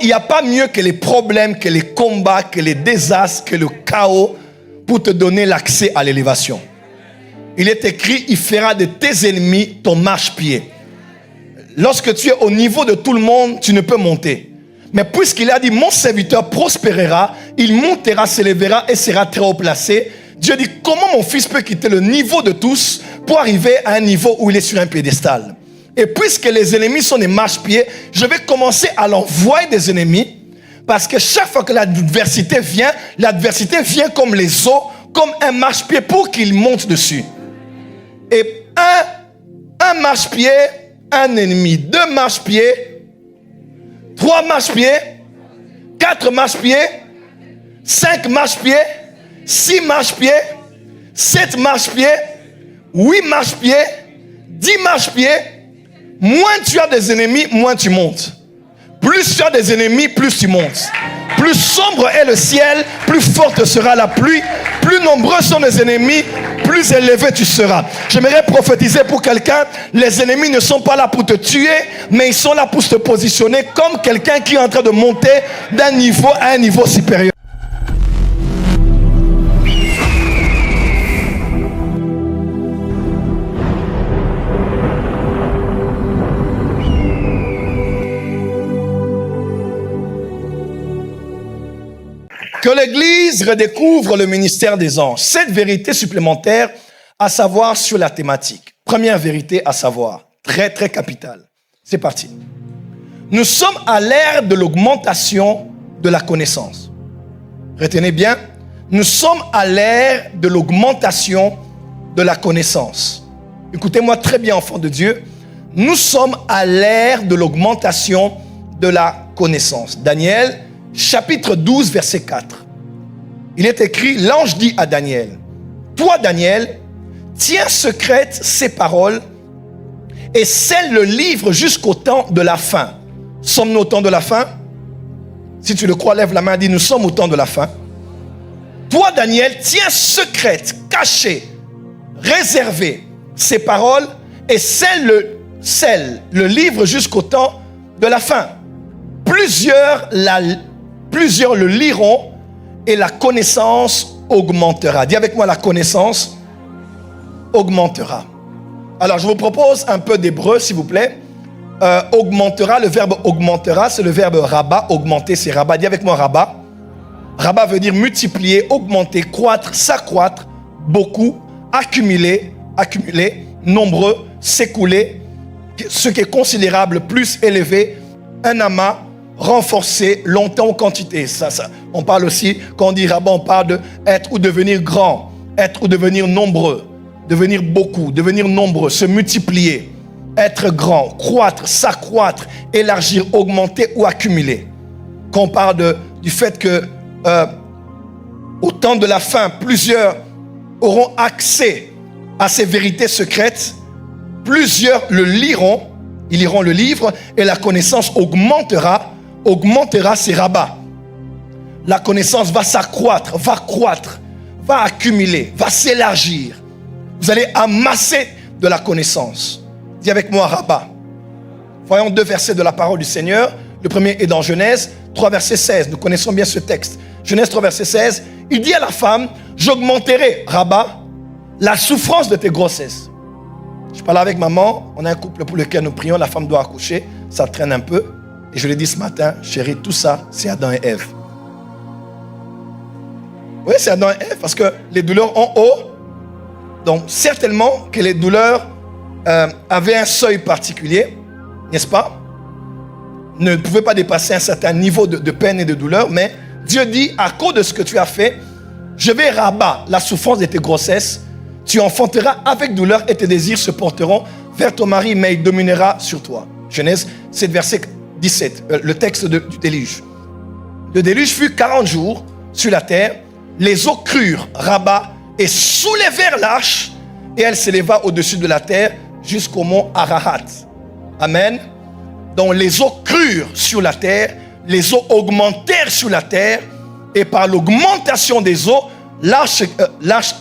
il n'y a pas mieux que les problèmes, que les combats, que les désastres, que le chaos pour te donner l'accès à l'élévation. Il est écrit, il fera de tes ennemis ton marchepied. Lorsque tu es au niveau de tout le monde, tu ne peux monter. Mais puisqu'il a dit, mon serviteur prospérera, il montera, s'élèvera et sera très haut placé. Dieu dit, comment mon fils peut quitter le niveau de tous pour arriver à un niveau où il est sur un piédestal? Et puisque les ennemis sont des marchepieds, je vais commencer à l'envoyer des ennemis. Parce que chaque fois que l'adversité vient comme les eaux, comme un marchepied pour qu'il monte dessus. Et un marchepied, un ennemi. 2 marchepieds, 3 marchepieds, 4 marchepieds, 5 marchepieds, 6 marchepieds, 7 marchepieds, 8 marchepieds, 10 marchepieds. Moins tu as des ennemis, moins tu montes. Plus tu as des ennemis, plus tu montes. Plus sombre est le ciel, plus forte sera la pluie. Plus nombreux sont les ennemis, plus élevé tu seras. J'aimerais prophétiser pour quelqu'un. Les ennemis ne sont pas là pour te tuer, mais ils sont là pour te positionner comme quelqu'un qui est en train de monter d'un niveau à un niveau supérieur. Que l'Église redécouvre le ministère des anges. 7 vérités supplémentaires à savoir sur la thématique. Première vérité à savoir, très très capitale. C'est parti. Nous sommes à l'ère de l'augmentation de la connaissance. Retenez bien, nous sommes à l'ère de l'augmentation de la connaissance. Écoutez-moi très bien, enfants de Dieu. Nous sommes à l'ère de l'augmentation de la connaissance. Daniel, chapitre 12, verset 4. Il est écrit, l'ange dit à Daniel, toi Daniel, tiens secrètes ces paroles et scelle le livre jusqu'au temps de la fin. Sommes-nous au temps de la fin? Si tu le crois, lève la main et dis, nous sommes au temps de la fin. Toi Daniel, tiens secrètes, cachées, réservées ces paroles et scelle le livre jusqu'au temps de la fin. Plusieurs le liront et la connaissance augmentera. Dis avec moi, la connaissance augmentera. Alors, je vous propose un peu d'hébreu, s'il vous plaît. Augmentera, le verbe augmentera, c'est le verbe rabat. Augmenter, c'est rabat. Dis avec moi, rabat. Rabat veut dire multiplier, augmenter, croître, s'accroître, beaucoup, accumuler, nombreux, s'écouler, ce qui est considérable, plus élevé, un amas, renforcer, longtemps en quantité. Ça, on parle aussi, quand on dit rabat, on parle de être ou devenir grand, être ou devenir nombreux, devenir beaucoup, devenir nombreux, se multiplier, être grand, croître, s'accroître, élargir, augmenter ou accumuler. Quand on parle du fait que au temps de la fin, plusieurs auront accès à ces vérités secrètes, plusieurs le liront, ils liront le livre et la connaissance augmentera, c'est rabat. La connaissance va s'accroître, va croître, va accumuler, va s'élargir. Vous allez amasser de la connaissance. Dis avec moi rabat. Voyons 2 versets de la parole du Seigneur. Le premier est dans Genèse 3 verset 16. Nous connaissons bien ce texte. Genèse 3 verset 16. Il dit à la femme, j'augmenterai, rabat, la souffrance de tes grossesses. Je parlais avec maman, on a un couple pour lequel nous prions, la femme doit accoucher, ça traîne un peu. Et je l'ai dit ce matin, chérie, tout ça, c'est Adam et Ève. Oui, c'est Adam et Ève, parce que les douleurs en haut, donc certainement que les douleurs avaient un seuil particulier, n'est-ce pas? Ne pouvaient pas dépasser un certain niveau de peine et de douleur, mais Dieu dit, à cause de ce que tu as fait, je vais rabattre la souffrance de tes grossesses, tu enfanteras avec douleur et tes désirs se porteront vers ton mari, mais il dominera sur toi. Genèse 7, verset 17, le texte du déluge. Le déluge fut 40 jours sur la terre. Les eaux crurent Rabat et soulevèrent l'arche et elle s'éleva au-dessus de la terre jusqu'au mont Ararat. Amen. Donc les eaux crurent sur la terre, les eaux augmentèrent sur la terre et par l'augmentation des eaux, l'arche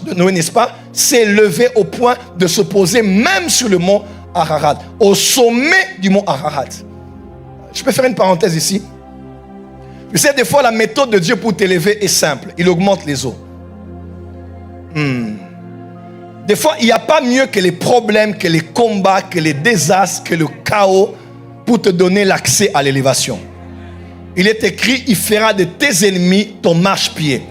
de Noé, n'est-ce pas, s'est levée au point de se poser même sur le mont Ararat, au sommet du mont Ararat. Je peux faire une parenthèse ici. Tu sais, des fois, la méthode de Dieu pour t'élever est simple. Il augmente les eaux. Des fois, il n'y a pas mieux que les problèmes, que les combats, que les désastres, que le chaos pour te donner l'accès à l'élévation. Il est écrit, il fera de tes ennemis ton marchepied.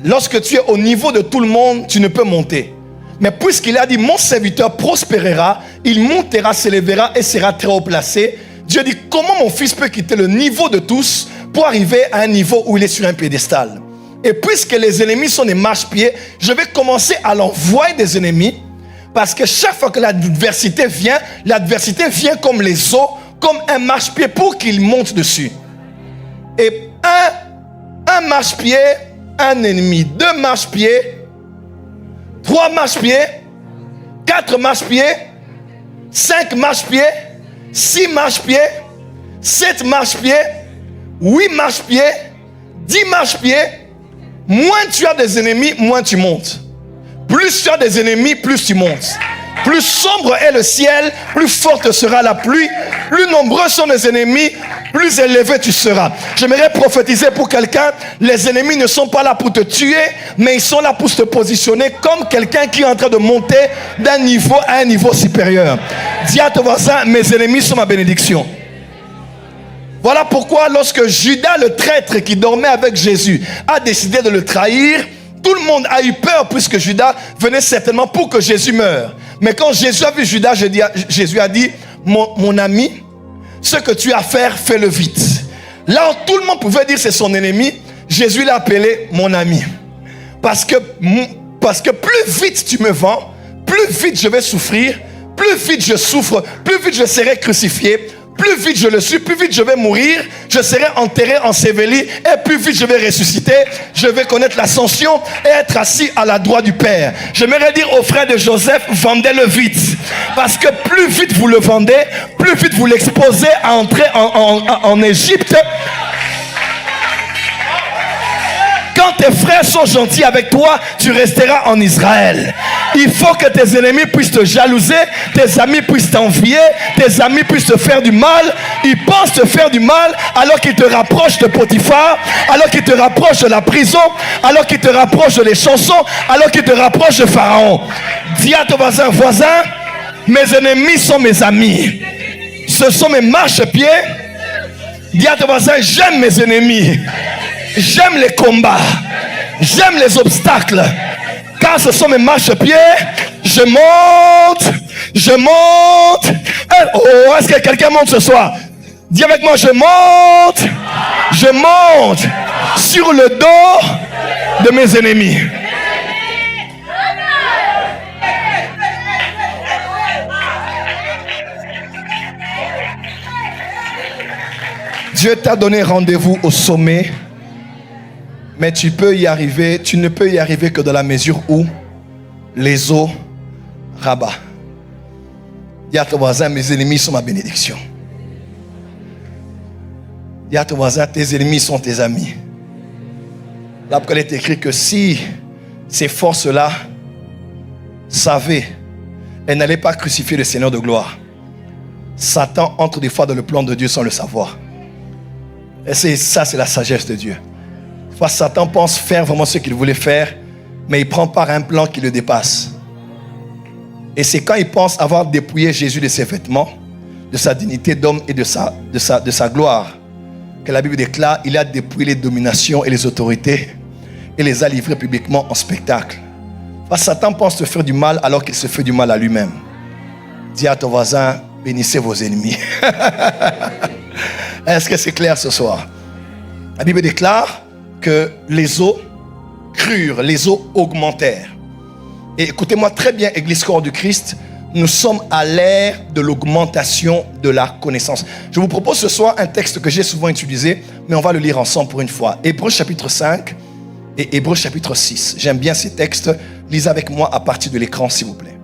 Lorsque tu es au niveau de tout le monde, tu ne peux monter. Mais puisqu'il a dit, mon serviteur prospérera, il montera, s'élèvera et sera très haut placé. Dieu dit, comment mon fils peut quitter le niveau de tous pour arriver à un niveau où il est sur un piédestal? Et puisque les ennemis sont des marchepieds, je vais commencer à l'envoyer des ennemis. Parce que chaque fois que l'adversité vient comme les eaux, comme un marchepied pour qu'il monte dessus. Et un marchepied, un ennemi. 2 marchepieds, 3 marchepieds, 4 marchepieds, 5 marchepieds, 6 marchepieds, 7 marchepieds, 8 marchepieds, 10 marchepieds. Moins tu as des ennemis, moins tu montes. Plus tu as des ennemis, plus tu montes. Plus sombre est le ciel, plus forte sera la pluie. Plus nombreux sont les ennemis, plus élevé tu seras. J'aimerais prophétiser pour quelqu'un. Les ennemis ne sont pas là pour te tuer, mais ils sont là pour te positionner comme quelqu'un qui est en train de monter d'un niveau à un niveau supérieur. Dis à ton voisin, mes ennemis sont ma bénédiction. Voilà pourquoi lorsque Judas, le traître qui dormait avec Jésus, a décidé de le trahir, tout le monde a eu peur puisque Judas venait certainement pour que Jésus meure. Mais quand Jésus a vu Judas, Jésus a dit, mon ami, ce que tu as à faire, fais-le vite. Là où tout le monde pouvait dire c'est son ennemi, Jésus l'a appelé mon ami. Parce que plus vite tu me vends, plus vite je vais souffrir, plus vite je souffre, plus vite je serai crucifié. Plus vite je le suis, plus vite je vais mourir, je serai enterré, enseveli, et plus vite je vais ressusciter, je vais connaître l'ascension et être assis à la droite du Père. J'aimerais dire aux frères de Joseph, vendez-le vite. Parce que plus vite vous le vendez, plus vite vous l'exposez à entrer en Égypte. Quand tes frères sont gentils avec toi, tu resteras en Israël. Il faut que tes ennemis puissent te jalouser, tes amis puissent t'envier, tes amis puissent te faire du mal. Ils pensent te faire du mal alors qu'ils te rapprochent de Potiphar, alors qu'ils te rapprochent de la prison, alors qu'ils te rapprochent des chansons, alors qu'ils te rapprochent de Pharaon. Dis à ton voisin, mes ennemis sont mes amis. Ce sont mes marchepieds. Dis à ton voisin, j'aime mes ennemis. J'aime les combats. J'aime les obstacles. Car ce sont mes marchepieds. Je monte. Oh, est-ce que quelqu'un monte ce soir? Dis avec moi, je monte sur le dos de mes ennemis. Dieu t'a donné rendez-vous au sommet. Mais tu ne peux y arriver que dans la mesure où les eaux rabattent. Dis à ton voisin, mes ennemis sont ma bénédiction. Dis à ton voisin, tes ennemis sont tes amis. Là, il est écrit que si ces forces-là savaient, elles n'allaient pas crucifier le Seigneur de gloire. Satan entre des fois dans le plan de Dieu sans le savoir. Et c'est la sagesse de Dieu. Satan pense faire vraiment ce qu'il voulait faire, mais il prend part à un plan qui le dépasse. Et c'est quand il pense avoir dépouillé Jésus de ses vêtements, de sa dignité d'homme et de sa gloire, que la Bible déclare, il a dépouillé les dominations et les autorités et les a livrés publiquement en spectacle. Satan pense te faire du mal alors qu'il se fait du mal à lui-même. Dis à ton voisin, bénissez vos ennemis. Est-ce que c'est clair ce soir? La Bible déclare que les eaux crurent, les eaux augmentèrent. Et écoutez-moi très bien, Église Corps du Christ, nous sommes à l'ère de l'augmentation de la connaissance. Je vous propose ce soir un texte que j'ai souvent utilisé, mais on va le lire ensemble pour une fois. Hébreux chapitre 5 et Hébreux chapitre 6. J'aime bien ces textes. Lisez avec moi à partir de l'écran, s'il vous plaît.